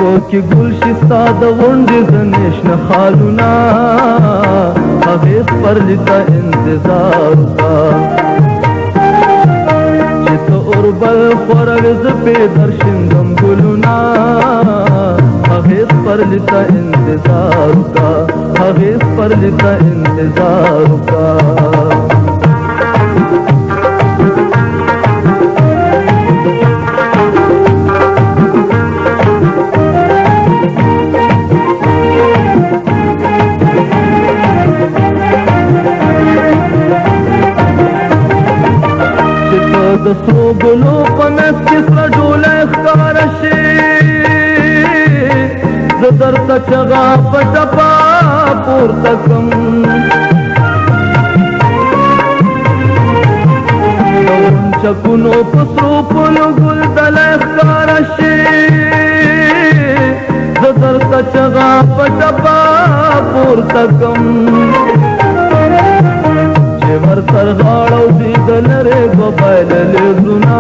پکې ګل شي ستا د غونډې د نېشنه خالونه هغې سپرلي ته انتظار وکړه چې ته اوربل خوروې زه پې درشیندم ګلونه هغې سپرلي ته انتظار وکړه هغې سپرلي ته انتظار وکړه د سرو ګلو په منځ کې سره ډولی ښکاره شي زه درته چغه په ټپه پورته کړم د غونچکونو په سرو پلو ګل دلی ښکاره شي زه درته چغه په ټپه پورته کړم ورسر غاړو دي د لرې بایللې زړونه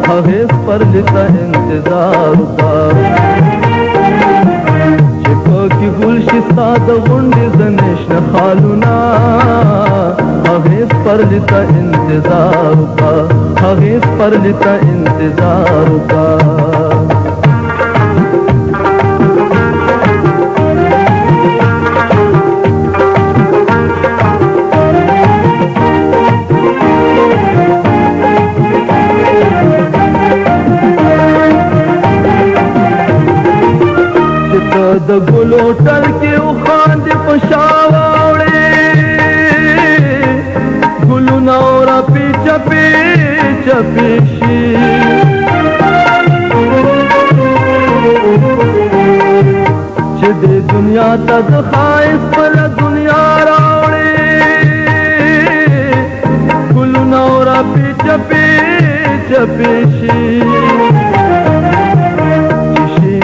هغې سپرلي ته انتظار وکړه چې پکې ګل شي ستا د غونډې د نېشنه خالونه هغې سپرلي ته انتظار وکړه هغې سپرلي ته انتظار وکړه د ګلو ټل کې وخاندې په شا واوړې ګلونه ورپې چپې چپې شي چې دې دنیا ته د ښایست بله دنیا راوړې ګلونه ورپې چپې چپې شي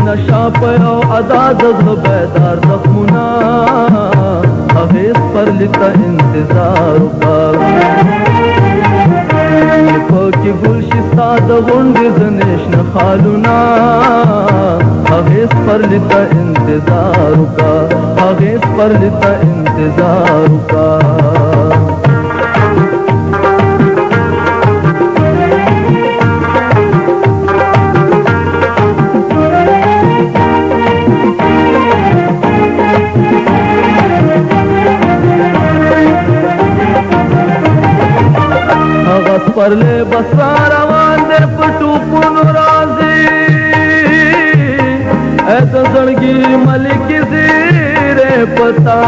نشا په یو ادا د زړه بیدار زخمونه هغې سپرلي ته انتظار وکړه چې پکې ګل شي ستا د غونډې د نېشنه خالونه هغې سپرلي ته انتظار وکړه هغې سپرلي ته انتظار وکړه سپرلی بس را روان دی په ټوپونو راځي ای د زړګي ملکې زیرې پتا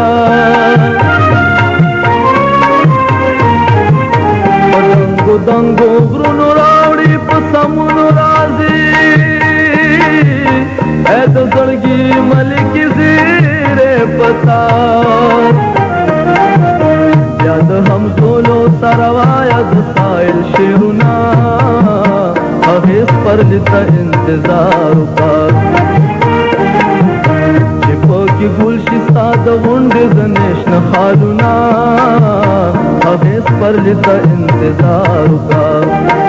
په دنګو دنګو غرونو راوړي په سمونو راځي ای د زړګي ملکې زیرې پتا یاد هم زولو سروایا د سایل شیرونه هغې سپرلي ته انتظار وکړه چې پکې ګل شي ستا د غونډې د نېشنه خالونه هغې سپرلي ته انتظار وکړه